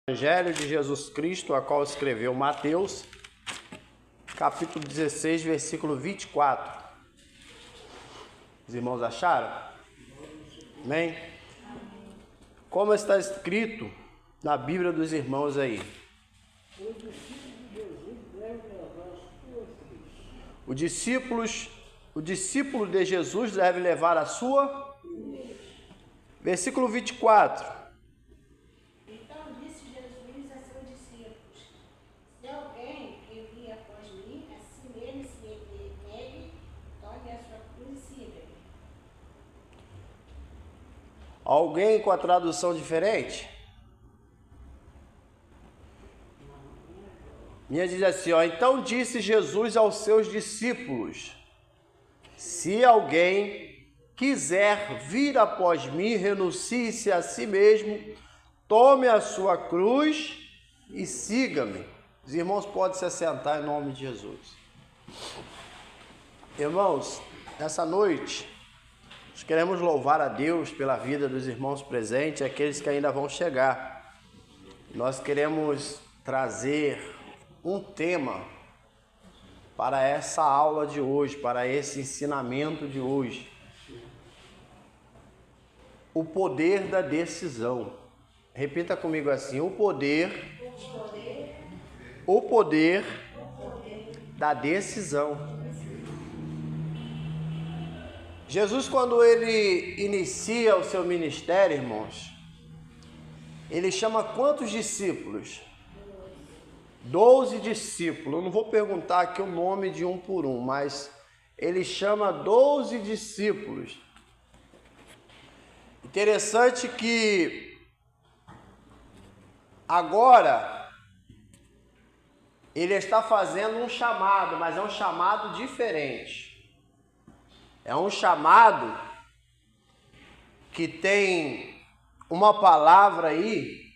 Evangelho de Jesus Cristo, a qual escreveu Mateus, capítulo 16, versículo 24. Os irmãos acharam? Amém? Como está escrito na Bíblia dos irmãos aí? O discípulo de Jesus deve levar a sua. Versículo 24. Alguém com a tradução diferente? Minha diz assim, ó. Então disse Jesus aos seus discípulos: se alguém quiser vir após mim, renuncie-se a si mesmo, tome a sua cruz e siga-me. Os irmãos podem se assentar em nome de Jesus. Irmãos, nessa noite nós queremos louvar a Deus pela vida dos irmãos presentes e aqueles que ainda vão chegar. Nós queremos trazer um tema para essa aula de hoje, para esse ensinamento de hoje. O poder da decisão. Repita comigo assim: o poder da decisão. Jesus, quando ele inicia o seu ministério, irmãos, ele chama quantos discípulos? 12 discípulos. Eu não vou perguntar aqui o nome de um por um, mas ele chama 12 discípulos. Interessante que agora ele está fazendo um chamado, mas é um chamado diferente. É um chamado que tem uma palavra aí,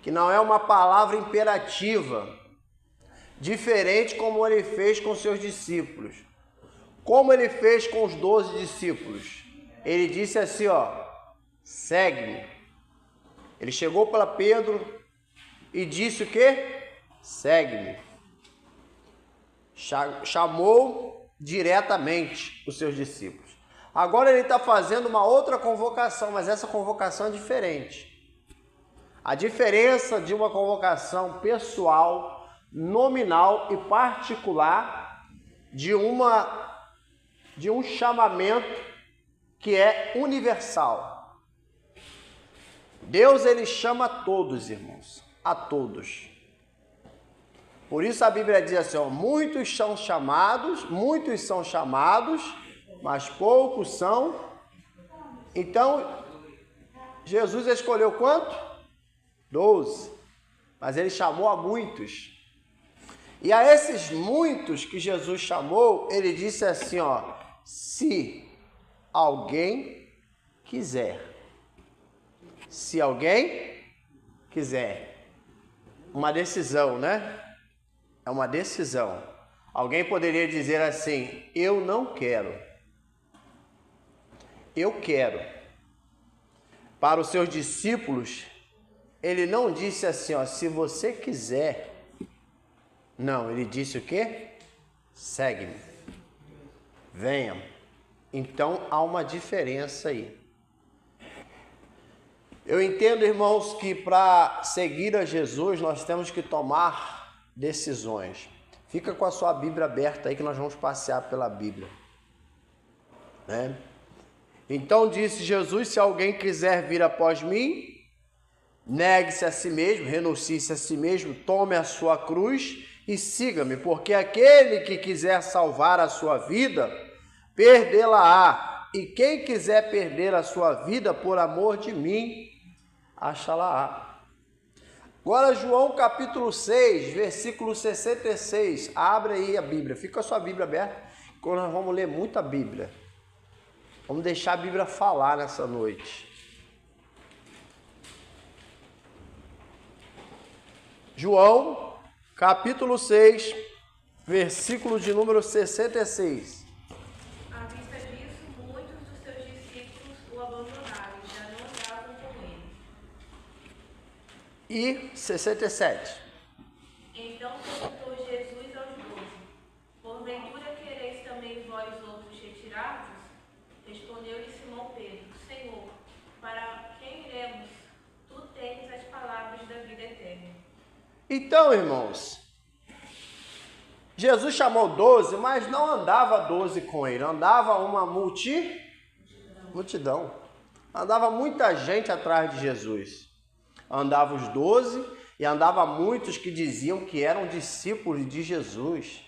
que não é uma palavra imperativa, diferente como ele fez com seus discípulos. Como ele fez com os 12 discípulos? Ele disse assim, ó, segue-me. Ele chegou para Pedro e disse o quê? Segue-me. Chamou diretamente os seus discípulos. Agora ele está fazendo uma outra convocação, mas essa convocação é diferente. A diferença de uma convocação pessoal, nominal e particular de um chamamento que é universal. Deus, ele chama a todos, irmãos, a todos. Por isso a Bíblia diz assim, ó, muitos são chamados, mas poucos são. Então, Jesus escolheu quanto? 12. Mas ele chamou a muitos. E a esses muitos que Jesus chamou, ele disse assim, ó, se alguém quiser. Se alguém quiser. Uma decisão, né? É uma decisão. Alguém poderia dizer assim, eu não quero. Eu quero. Para os seus discípulos, ele não disse assim, ó, se você quiser. Não, ele disse o quê? Segue-me. Venha. Então há uma diferença aí. Eu entendo, irmãos, que para seguir a Jesus nós temos que tomar decisões. Fica com a sua Bíblia aberta aí que nós vamos passear pela Bíblia, né? Então disse Jesus, se alguém quiser vir após mim, negue-se a si mesmo, renuncie-se a si mesmo, tome a sua cruz e siga-me, porque aquele que quiser salvar a sua vida, perdê-la-á, e quem quiser perder a sua vida por amor de mim, achá-la-á. Agora João capítulo 6, versículo 66, abre aí a Bíblia, fica com a sua Bíblia aberta, quando nós vamos ler muita Bíblia. Vamos deixar a Bíblia falar nessa noite. João capítulo 6, versículo de número 66. À vista disso, muitos dos seus discípulos o abandonaram e já não andavam com ele. e 67. Então perguntou Jesus aos 12: Porventura quereis também vós outros retirados? Respondeu-lhe Simão Pedro: Senhor, para quem iremos? Tu tens as palavras da vida eterna. Então, irmãos, Jesus chamou 12, mas não andava 12 com ele, andava uma multidão. Andava muita gente atrás de Jesus. Andava os 12 e andava muitos que diziam que eram discípulos de Jesus,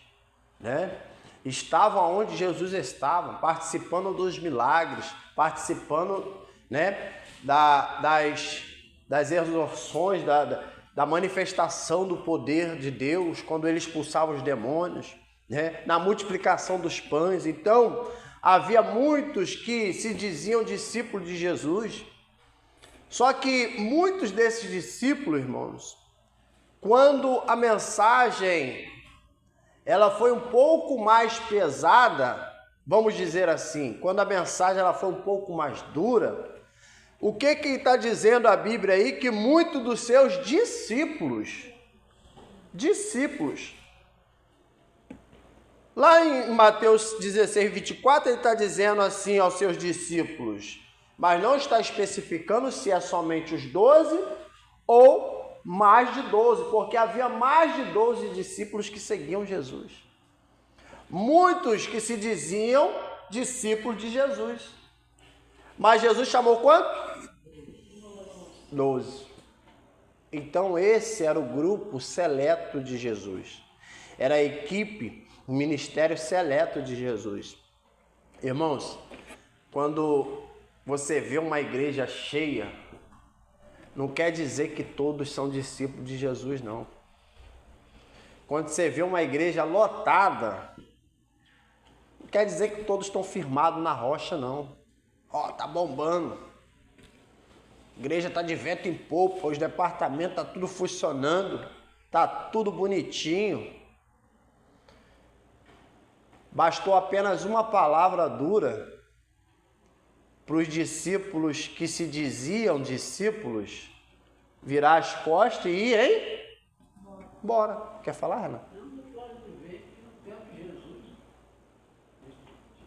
né? Estavam onde Jesus estava, participando dos milagres, participando, né, das exorções, da manifestação do poder de Deus, quando ele expulsava os demônios, né, na multiplicação dos pães. Então, havia muitos que se diziam discípulos de Jesus. Só que muitos desses discípulos, irmãos, quando a mensagem ela foi um pouco mais pesada, vamos dizer assim, quando a mensagem ela foi um pouco mais dura, o que está dizendo a Bíblia aí? Que muitos dos seus discípulos, lá em Mateus 16, 24, ele está dizendo assim aos seus discípulos, mas não está especificando se é somente os 12 ou mais de 12, porque havia mais de 12 discípulos que seguiam Jesus. Muitos que se diziam discípulos de Jesus. Mas Jesus chamou quanto? 12. Então esse era o grupo seleto de Jesus. Era a equipe, o ministério seleto de Jesus. Irmãos, quando você vê uma igreja cheia, não quer dizer que todos são discípulos de Jesus, não. Quando você vê uma igreja lotada, não quer dizer que todos estão firmados na rocha, não. Ó, tá bombando. A igreja tá de vento em popa, os departamentos tá tudo funcionando, tá tudo bonitinho. Bastou apenas uma palavra dura para os discípulos que se diziam discípulos virar as costas e ir, hein? Bora. Quer falar, Renan? Não pode viver no tempo de Jesus.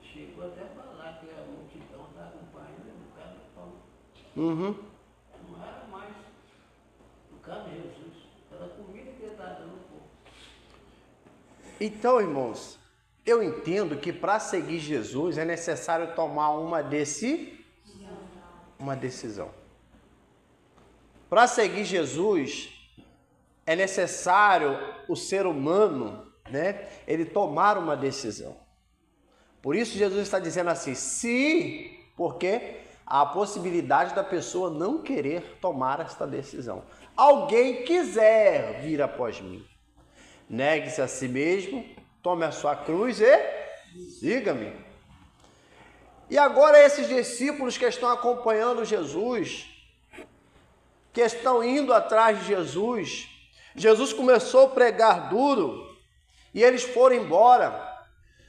Chegou até a falar que a multidão está acompanhando no caso do Paulo. Não era mais no caso de Jesus. Era a comida que ele estava dando ao povo. Então, irmãos, eu entendo que para seguir Jesus é necessário tomar uma decisão. Para seguir Jesus é necessário o ser humano, né, ele tomar uma decisão. Por isso Jesus está dizendo assim, porque há a possibilidade da pessoa não querer tomar esta decisão. Alguém quiser vir após mim, negue-se a si mesmo, tome a sua cruz e siga-me. E agora esses discípulos que estão acompanhando Jesus, que estão indo atrás de Jesus, Jesus começou a pregar duro e eles foram embora.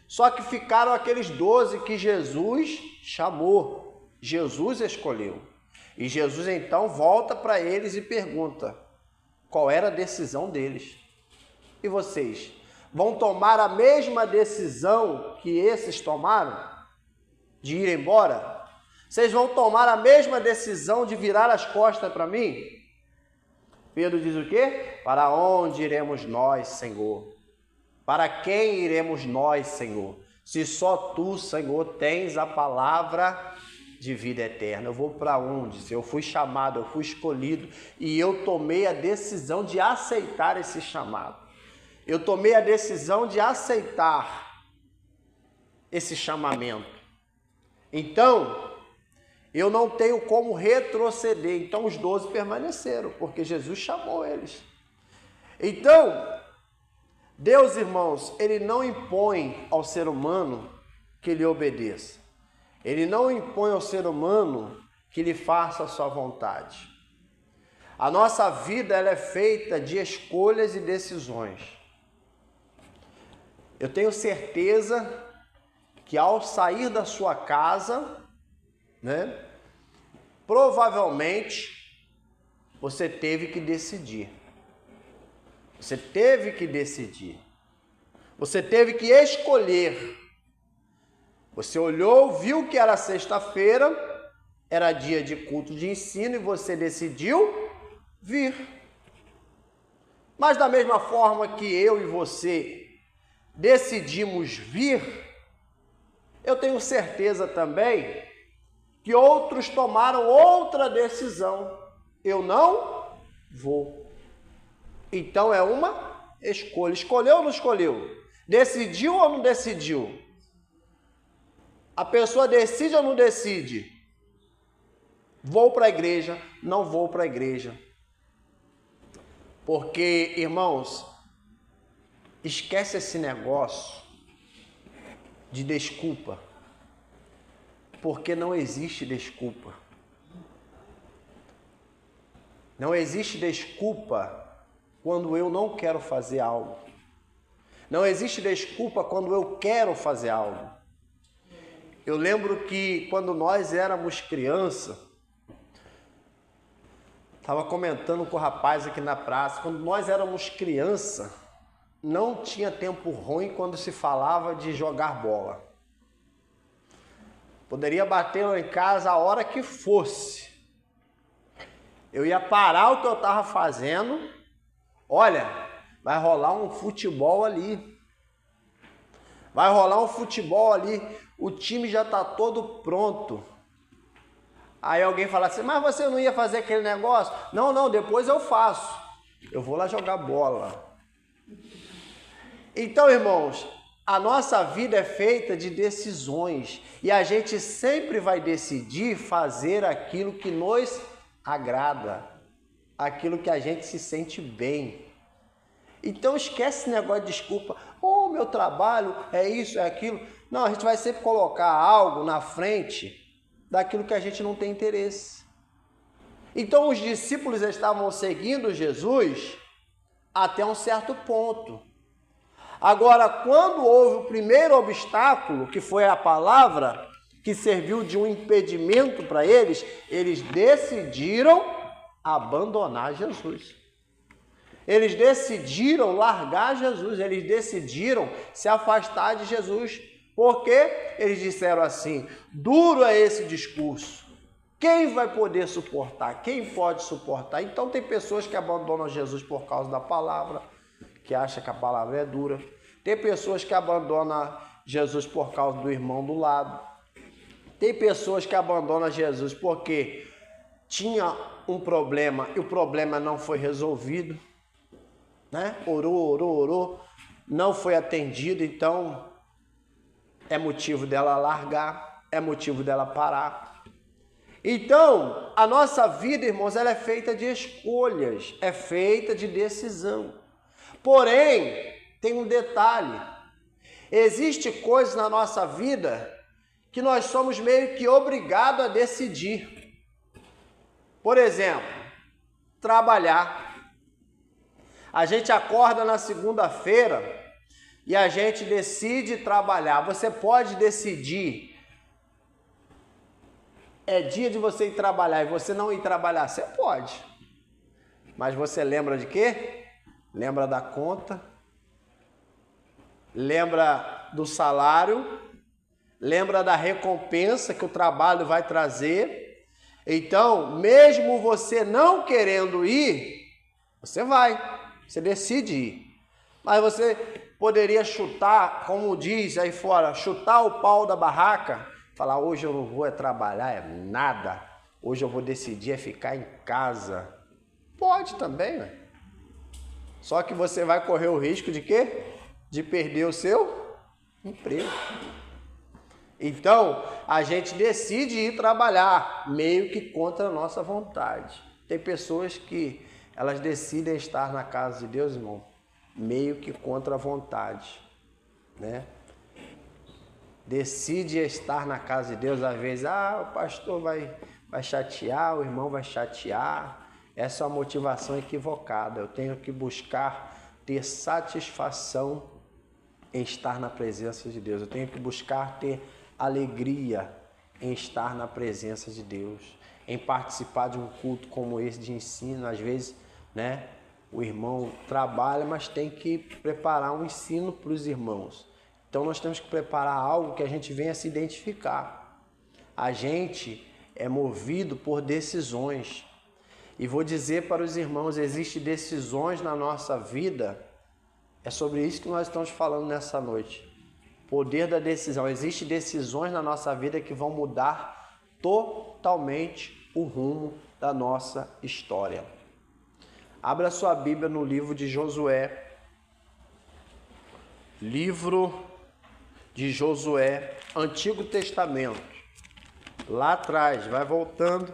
Só que ficaram aqueles 12 que Jesus chamou, Jesus escolheu. E Jesus então volta para eles e pergunta qual era a decisão deles. E vocês vão tomar a mesma decisão que esses tomaram? De ir embora? Vocês vão tomar a mesma decisão de virar as costas para mim? Pedro diz o quê? Para onde iremos nós, Senhor? Para quem iremos nós, Senhor? Se só Tu, Senhor, tens a palavra de vida eterna. Eu vou para onde? Se eu fui chamado, eu fui escolhido e eu tomei a decisão de aceitar esse chamado. Eu tomei a decisão de aceitar esse chamamento. Então, eu não tenho como retroceder. Então, os 12 permaneceram, porque Jesus chamou eles. Então, Deus, irmãos, Ele não impõe ao ser humano que lhe obedeça. Ele não impõe ao ser humano que lhe faça a sua vontade. A nossa vida ela é feita de escolhas e decisões. Eu tenho certeza que ao sair da sua casa, né, provavelmente você teve que decidir. Você teve que decidir. Você teve que escolher. Você olhou, viu que era sexta-feira, era dia de culto de ensino e você decidiu vir. Mas da mesma forma que eu e você decidimos vir, eu tenho certeza também que outros tomaram outra decisão. Eu não vou. Então é uma escolha. Escolheu ou não escolheu? Decidiu ou não decidiu? A pessoa decide ou não decide? Vou para a igreja, não vou para a igreja. Porque, irmãos, esquece esse negócio de desculpa. Porque não existe desculpa. Não existe desculpa quando eu não quero fazer algo. Não existe desculpa quando eu quero fazer algo. Eu lembro que quando nós éramos criança, estava comentando com o rapaz aqui na praça, quando nós éramos criança, não tinha tempo ruim quando se falava de jogar bola. Poderia bater lá em casa a hora que fosse. Eu ia parar o que eu estava fazendo. Olha, vai rolar um futebol ali. Vai rolar um futebol ali. O time já está todo pronto. Aí alguém fala assim, mas você não ia fazer aquele negócio? Não, depois eu faço. Eu vou lá jogar bola. Então, irmãos, a nossa vida é feita de decisões. E a gente sempre vai decidir fazer aquilo que nos agrada. Aquilo que a gente se sente bem. Então esquece esse negócio de desculpa. Oh, meu trabalho é isso, é aquilo. Não, a gente vai sempre colocar algo na frente daquilo que a gente não tem interesse. Então os discípulos estavam seguindo Jesus até um certo ponto. Agora, quando houve o primeiro obstáculo, que foi a palavra, que serviu de um impedimento para eles, eles decidiram abandonar Jesus. Eles decidiram largar Jesus, eles decidiram se afastar de Jesus. Porque eles disseram assim, duro é esse discurso. Quem vai poder suportar? Quem pode suportar? Então tem pessoas que abandonam Jesus por causa da palavra, que acham que a palavra é dura. Tem pessoas que abandonam Jesus por causa do irmão do lado. Tem pessoas que abandonam Jesus porque tinha um problema e o problema não foi resolvido. Né? Orou, não foi atendido, então é motivo dela largar, é motivo dela parar. Então, a nossa vida, irmãos, ela é feita de escolhas, é feita de decisão. Porém, tem um detalhe. Existe coisas na nossa vida que nós somos meio que obrigados a decidir. Por exemplo, trabalhar. A gente acorda na segunda-feira e a gente decide trabalhar. Você pode decidir. É dia de você ir trabalhar e você não ir trabalhar. Você pode. Mas você lembra de quê? Lembra da conta. Lembra do salário. Lembra da recompensa que o trabalho vai trazer. Então, mesmo você não querendo ir, você vai. Você decide ir. Mas você poderia chutar, como diz aí fora, chutar o pau da barraca, falar, hoje eu não vou trabalhar, é nada. Hoje eu vou decidir ficar em casa. Pode também, né? Só que você vai correr o risco de quê? De perder o seu emprego. Então, a gente decide ir trabalhar, meio que contra a nossa vontade. Tem pessoas que elas decidem estar na casa de Deus, irmão, meio que contra a vontade, né? Decide estar na casa de Deus, às vezes, o pastor vai chatear, o irmão vai chatear. Essa é uma motivação equivocada. Eu tenho que buscar ter satisfação em estar na presença de Deus. Eu tenho que buscar ter alegria em estar na presença de Deus, em participar de um culto como esse de ensino. Às vezes, né, o irmão trabalha, mas tem que preparar um ensino para os irmãos. Então nós temos que preparar algo que a gente venha se identificar. A gente é movido por decisões. E vou dizer para os irmãos, existem decisões na nossa vida. É sobre isso que nós estamos falando nessa noite. Poder da decisão. Existem decisões na nossa vida que vão mudar totalmente o rumo da nossa história. Abra sua Bíblia no livro de Josué. Livro de Josué, Antigo Testamento. Lá atrás, vai voltando.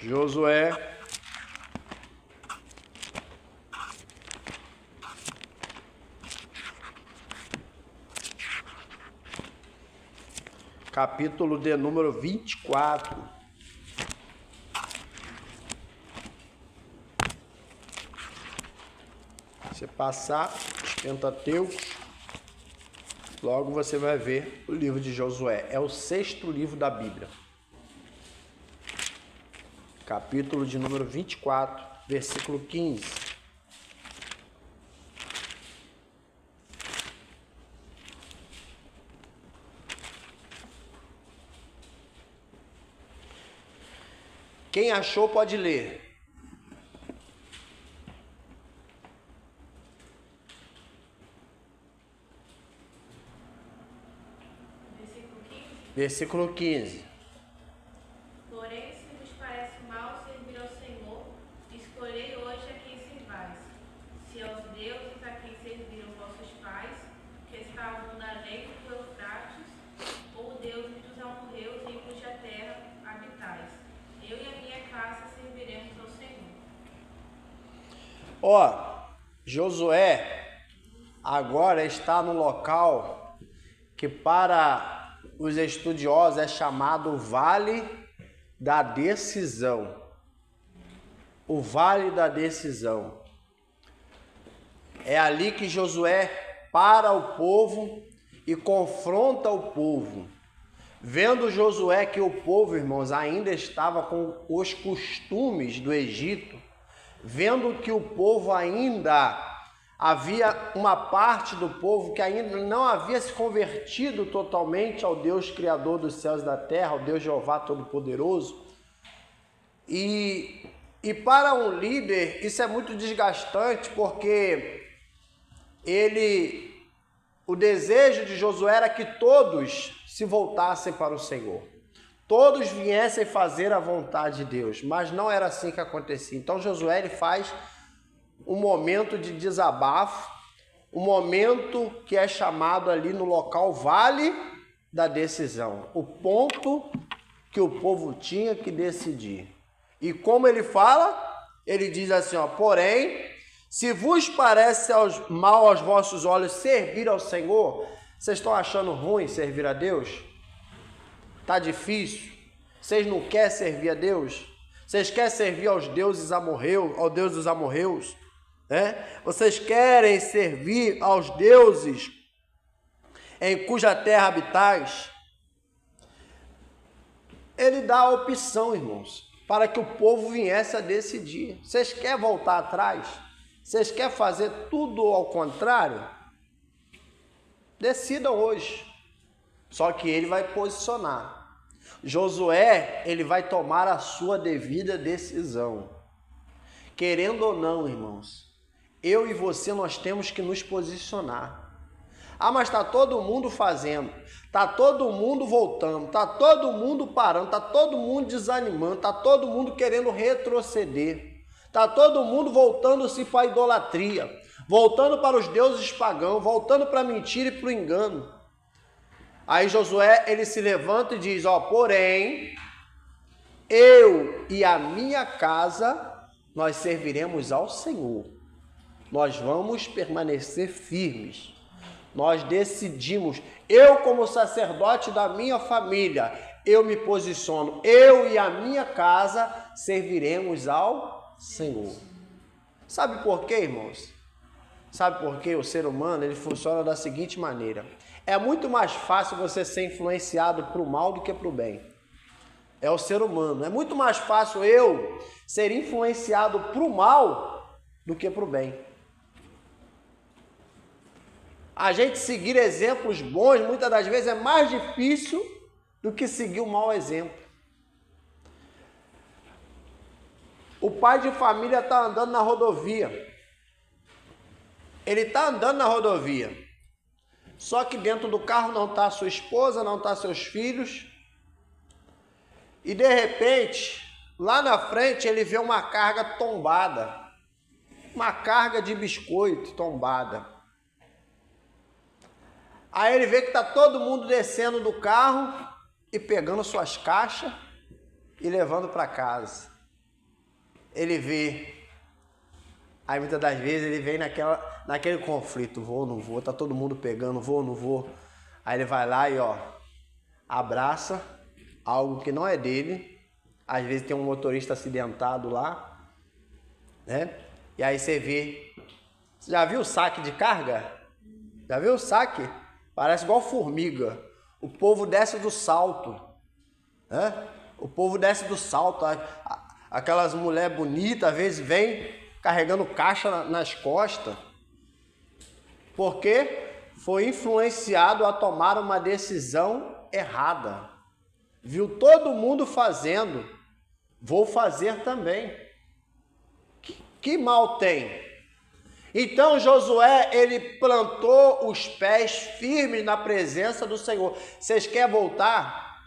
Josué. Capítulo de número 24. Você passar os Pentateucos, logo você vai ver o livro de Josué. É o 6º livro da Bíblia. Capítulo de número 24, versículo 15. Quem achou pode ler. Versículo 15. Porém, se vos parece mal servir ao Senhor, escolhei hoje a quem servais. Se aos deuses a quem serviram vossos pais, que estavam na além do Eufrates, ou deuses dos amorreus em cuja terra habitais. Eu e a minha casa serviremos ao Senhor. Josué agora está no local que para os estudiosos é chamado Vale da Decisão. O Vale da Decisão. É ali que Josué para o povo e confronta o povo. Vendo Josué que o povo, irmãos, ainda estava com os costumes do Egito, vendo que o povo ainda havia uma parte do povo que ainda não havia se convertido totalmente ao Deus Criador dos céus e da terra, ao Deus Jeová Todo-Poderoso. E para um líder isso é muito desgastante, porque o desejo de Josué era que todos se voltassem para o Senhor. Todos viessem fazer a vontade de Deus, mas não era assim que acontecia. Então Josué ele faz um momento de desabafo, um momento que é chamado ali no local Vale da Decisão, o ponto que o povo tinha que decidir. E como ele fala, ele diz assim, porém, se vos parece mal aos vossos olhos servir ao Senhor, vocês estão achando ruim servir a Deus? Tá difícil? Vocês não querem servir a Deus? Vocês querem servir aos deuses amorreus, ao Deus dos amorreus? Vocês querem servir aos deuses em cuja terra habitais? Ele dá a opção, irmãos, para que o povo viesse a decidir. Vocês querem voltar atrás? Vocês querem fazer tudo ao contrário? Decidam hoje. Só que ele vai posicionar. Josué, ele vai tomar a sua devida decisão. Querendo ou não, irmãos, eu e você, nós temos que nos posicionar. Mas está todo mundo fazendo, está todo mundo voltando, está todo mundo parando, está todo mundo desanimando, está todo mundo querendo retroceder, está todo mundo voltando-se para a idolatria, voltando para os deuses pagãos, voltando para a mentira e para o engano. Aí Josué, ele se levanta e diz, porém, eu e a minha casa, nós serviremos ao Senhor. Nós vamos permanecer firmes. Nós decidimos, eu como sacerdote da minha família, eu me posiciono, eu e a minha casa serviremos ao Senhor. Sabe por quê, irmãos? Sabe por quê? O ser humano, ele funciona da seguinte maneira. É muito mais fácil você ser influenciado para o mal do que para o bem. É o ser humano. É muito mais fácil eu ser influenciado para o mal do que para o bem. A gente seguir exemplos bons, muitas das vezes, é mais difícil do que seguir um mau exemplo. O pai de família está andando na rodovia. Ele está andando na rodovia. Só que dentro do carro não está sua esposa, não está seus filhos. E de repente, lá na frente, ele vê uma carga tombada. Uma carga de biscoito tombada. Aí ele vê que está todo mundo descendo do carro e pegando suas caixas e levando para casa. Ele vê. Aí muitas das vezes ele vem naquele conflito, vou ou não vou, tá todo mundo pegando, vou ou não vou. Aí ele vai lá e abraça algo que não é dele. Às vezes tem um motorista acidentado lá, né? E aí você vê. Você já viu o saque de carga? Já viu o saque? Parece igual formiga. O povo desce do salto, né? O povo desce do salto. Aquelas mulheres bonitas, às vezes, vêm carregando caixa nas costas. Porque foi influenciado a tomar uma decisão errada. Viu todo mundo fazendo. Vou fazer também. Que mal tem? Então Josué, ele plantou os pés firmes na presença do Senhor. Vocês querem voltar?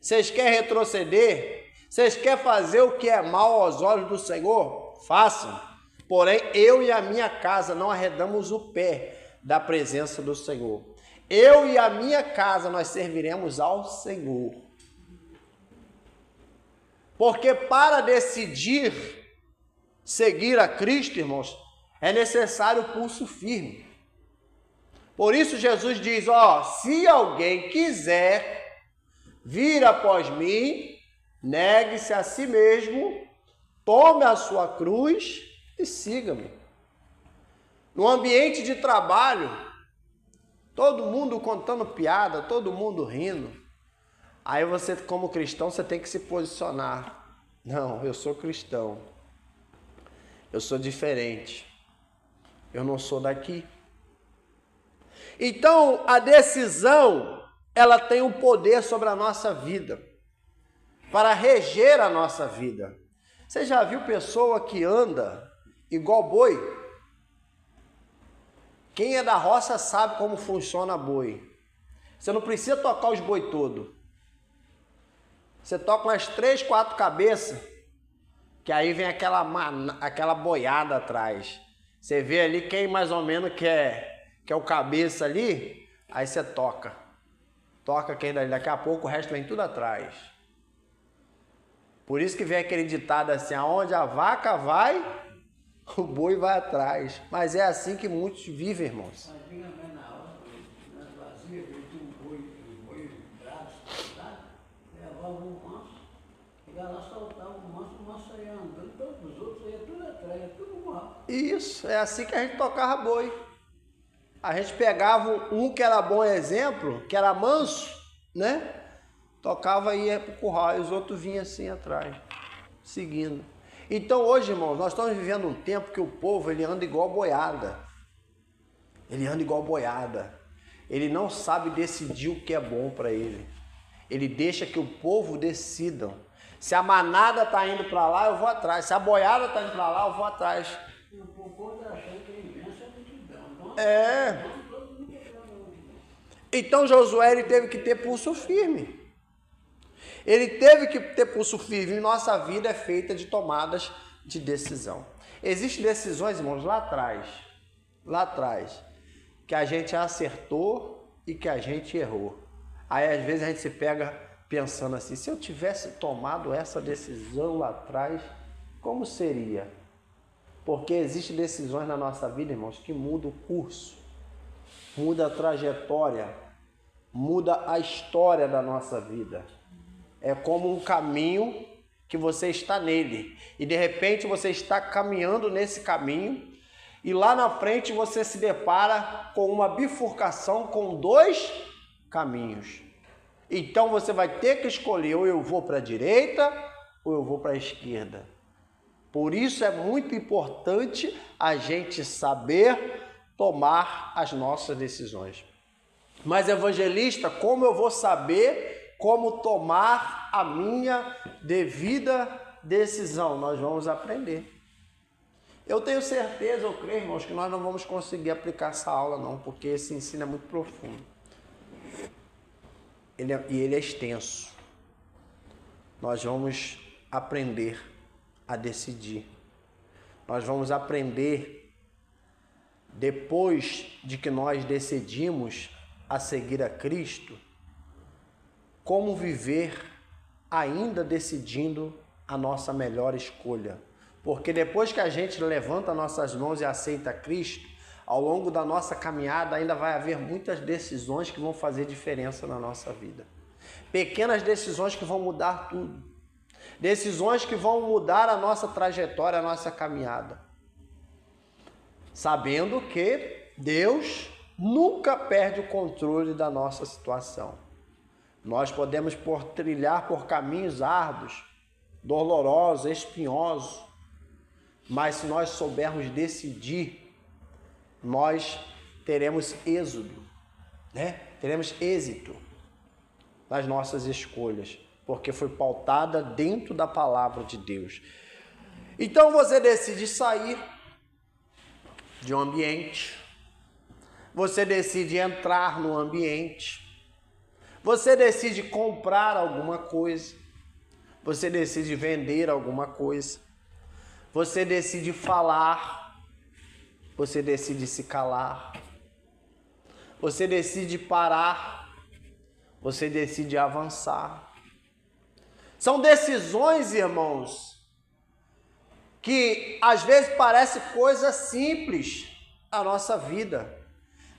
Vocês querem retroceder? Vocês querem fazer o que é mal aos olhos do Senhor? Façam. Porém, eu e a minha casa não arredamos o pé da presença do Senhor. Eu e a minha casa nós serviremos ao Senhor. Porque para decidir seguir a Cristo, irmãos, é necessário o pulso firme. Por isso Jesus diz, se alguém quiser vir após mim, negue-se a si mesmo, tome a sua cruz e siga-me. No ambiente de trabalho, todo mundo contando piada, todo mundo rindo. Aí você, como cristão, você tem que se posicionar. Não, eu sou cristão. Eu sou diferente. Eu não sou daqui. Então, a decisão, ela tem um poder sobre a nossa vida, para reger a nossa vida. Você já viu pessoa que anda igual boi? Quem é da roça sabe como funciona boi. Você não precisa tocar os boi todo. Você toca umas 3, 4 cabeças, que aí vem aquela boiada atrás. Você vê ali quem mais ou menos que é o cabeça ali, aí você toca. Toca quem dali, daqui a pouco o resto vem tudo atrás. Por isso que vem aquele ditado assim, aonde a vaca vai, o boi vai atrás. Mas é assim que muitos vivem, irmãos. Antigamente na hora, nas vazias, tinha um boi bravo, soltado, levava um manso, chegava lá, soltava o manso saía andando, todos os outros iam tudo atrás, ia tudo mal. Isso, é assim que a gente tocava boi. A gente pegava um que era bom exemplo, que era manso, né? Tocava e ia pro curral, e os outros vinham assim atrás, seguindo. Então hoje, irmãos, nós estamos vivendo um tempo que o povo, ele anda igual boiada. Ele anda igual boiada. Ele não sabe decidir o que é bom para ele. Ele deixa que o povo decidam. Se a manada está indo para lá, eu vou atrás. Se a boiada está indo para lá, eu vou atrás. O povo está achando que é imensa multidão. Então Josué, ele teve que ter pulso firme. Ele teve que ter pulso firme. E nossa vida é feita de tomadas de decisão. Existem decisões, irmãos, lá atrás, que a gente acertou e que a gente errou. Aí às vezes a gente se pega pensando assim, se eu tivesse tomado essa decisão lá atrás, como seria? Porque existem decisões na nossa vida, irmãos, que mudam o curso, muda a trajetória, muda a história da nossa vida. É como um caminho que você está nele e de repente você está caminhando nesse caminho e lá na frente você se depara com uma bifurcação com 2 caminhos. Então você vai ter que escolher, ou eu vou para a direita ou eu vou para a esquerda. Por isso é muito importante a gente saber tomar as nossas decisões. Mas, evangelista, como eu vou saber como tomar a minha devida decisão? Nós vamos aprender. Eu tenho certeza, eu creio, irmãos, que nós não vamos conseguir aplicar essa aula não, porque esse ensino é muito profundo. Ele é extenso. Nós vamos aprender a decidir. Nós vamos aprender, depois de que nós decidimos a seguir a Cristo, como viver ainda decidindo a nossa melhor escolha. Porque depois que a gente levanta nossas mãos e aceita Cristo, ao longo da nossa caminhada ainda vai haver muitas decisões que vão fazer diferença na nossa vida. Pequenas decisões que vão mudar tudo. Decisões que vão mudar a nossa trajetória, a nossa caminhada. Sabendo que Deus nunca perde o controle da nossa situação. Nós podemos trilhar por caminhos árduos, dolorosos, espinhosos, mas se nós soubermos decidir, nós teremos êxodo, né? Teremos êxito nas nossas escolhas, porque foi pautada dentro da palavra de Deus. Então você decide sair de um ambiente, você decide entrar no ambiente, você decide comprar alguma coisa, você decide vender alguma coisa, você decide falar, você decide se calar, você decide parar, você decide avançar. São decisões, irmãos, que às vezes parece coisa simples na nossa vida.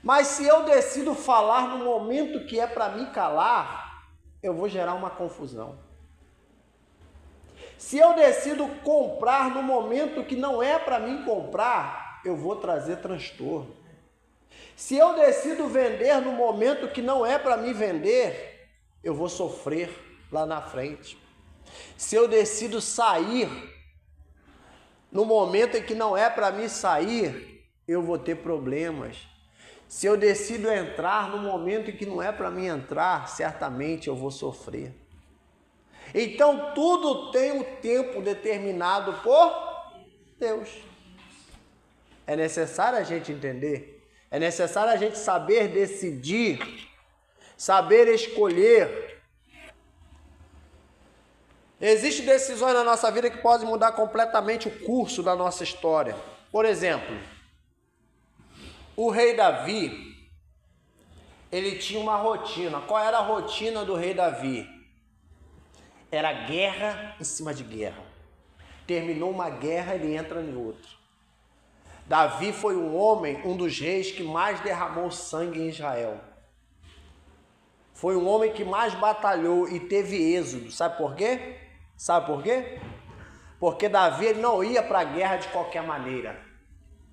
Mas se eu decido falar no momento que é para me calar, eu vou gerar uma confusão. Se eu decido comprar no momento que não é para mim comprar, eu vou trazer transtorno. Se eu decido vender no momento que não é para mim vender, eu vou sofrer lá na frente. Se eu decido sair no momento em que não é para mim sair, eu vou ter problemas. Se eu decido entrar no momento em que não é para mim entrar, certamente eu vou sofrer. Então tudo tem um tempo determinado por Deus. É necessário a gente entender, é necessário a gente saber decidir, saber escolher. Existem decisões na nossa vida que podem mudar completamente o curso da nossa história. Por exemplo, o rei Davi, ele tinha uma rotina. Qual era a rotina do rei Davi? Era guerra em cima de guerra. Terminou uma guerra, ele entra em outra. Davi foi um dos reis que mais derramou sangue em Israel. Foi um homem que mais batalhou e teve êxodo. Sabe por quê? Sabe por quê? Porque Davi ele não ia para a guerra de qualquer maneira.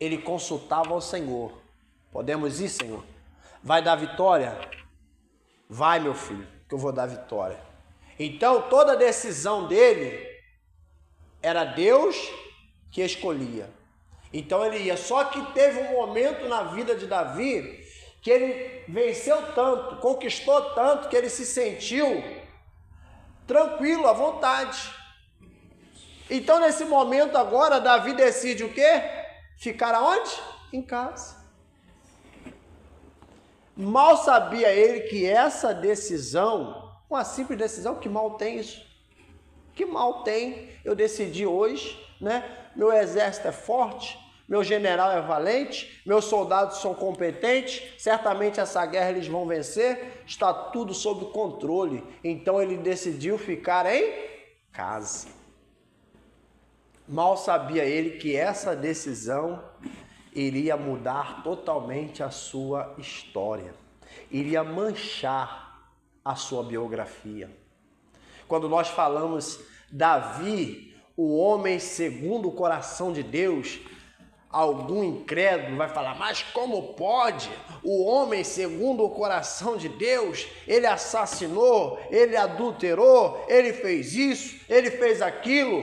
Ele consultava ao Senhor. Podemos ir, Senhor? Vai dar vitória? Vai, meu filho, que eu vou dar vitória. Então, toda decisão dele era Deus que escolhia. Então, ele ia. Só que teve um momento na vida de Davi que ele venceu tanto, conquistou tanto, que ele se sentiu tranquilo, à vontade. Então, nesse momento agora, Davi decide o quê? Ficar aonde? Em casa. Mal sabia ele que essa decisão, uma simples decisão, que mal tem isso? Que mal tem? Eu decidi hoje, né? Meu exército é forte, meu general é valente, meus soldados são competentes, certamente essa guerra eles vão vencer, está tudo sob controle. Então ele decidiu ficar em casa. Mal sabia ele que essa decisão iria mudar totalmente a sua história, iria manchar a sua biografia. Quando nós falamos Davi, o homem segundo o coração de Deus, algum incrédulo vai falar, mas como pode? O homem, segundo o coração de Deus, ele assassinou, ele adulterou, ele fez isso, ele fez aquilo,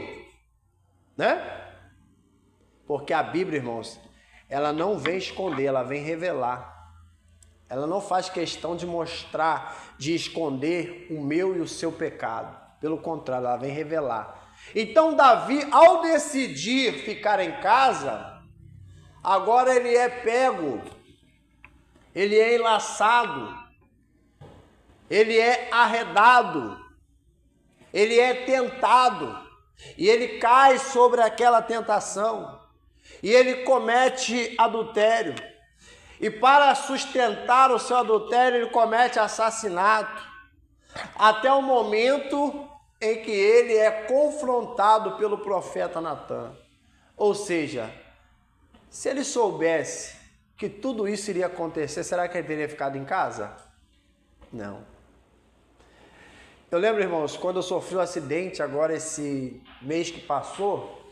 né? Porque a Bíblia, irmãos, ela não vem esconder, ela vem revelar. Ela não faz questão de mostrar, de esconder o meu e o seu pecado. Pelo contrário, ela vem revelar. Então Davi, ao decidir ficar em casa, agora ele é pego, ele é enlaçado, ele é arredado, ele é tentado, e ele cai sobre aquela tentação, e ele comete adultério. E para sustentar o seu adultério, ele comete assassinato, até o momento em que ele é confrontado pelo profeta Natã. Ou seja, se ele soubesse que tudo isso iria acontecer, será que ele teria ficado em casa? Não. Eu lembro, irmãos, quando eu sofri um acidente, agora esse mês que passou,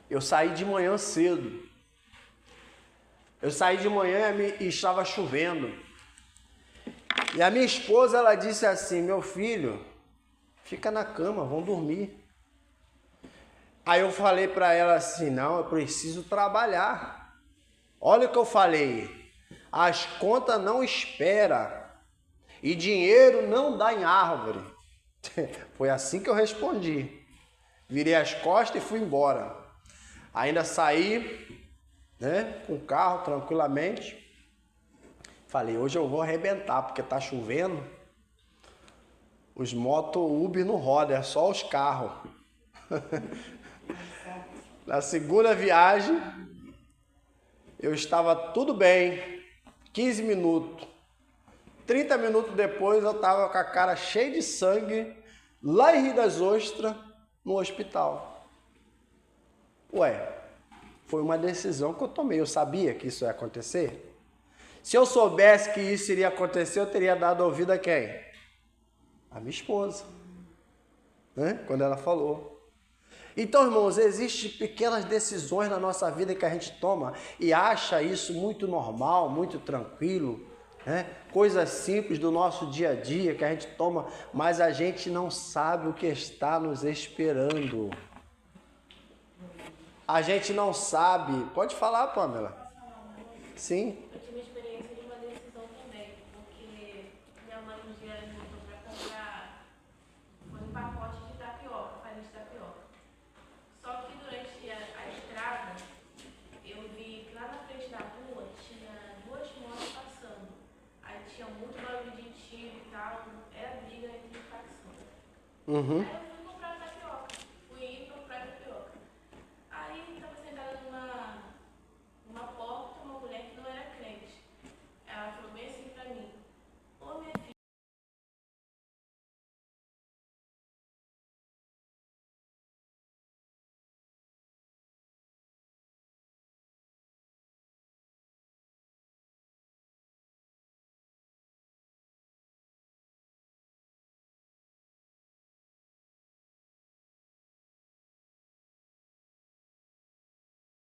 eu saí de manhã cedo. Eu saí de manhã e estava chovendo. E a minha esposa, ela disse assim, meu filho, fica na cama, vamos dormir. Aí eu falei para ela assim, não, eu preciso trabalhar. Olha o que eu falei, as contas não esperam e dinheiro não dá em árvore. Foi assim que eu respondi. Virei as costas e fui embora. Ainda saí, né, com o carro tranquilamente. Falei, hoje eu vou arrebentar, porque tá chovendo. Os moto Uber não rodam, é só os carros. Na segunda viagem, eu estava tudo bem, 15 minutos. 30 minutos depois, eu estava com a cara cheia de sangue, lá em Rio das Ostras, no hospital. Ué, foi uma decisão que eu tomei. Eu sabia que isso ia acontecer. Se eu soubesse que isso iria acontecer, eu teria dado ouvido a quem? A minha esposa, né? Quando ela falou. Então, irmãos, existem pequenas decisões na nossa vida que a gente toma e acha isso muito normal, muito tranquilo, né? Coisas simples do nosso dia a dia que a gente toma, mas a gente não sabe o que está nos esperando. A gente não sabe. Pode falar, Pamela. Sim. Eu tive uma experiência de uma decisão também, porque minha mãe um dia me botou para comprar um pacote de tapioca, farinha de tapioca. Só que durante a estrada, eu vi que lá na frente da rua tinha duas motos passando. Aí tinha muito barulho de tiro e tal, era briga entre facções. Aí eu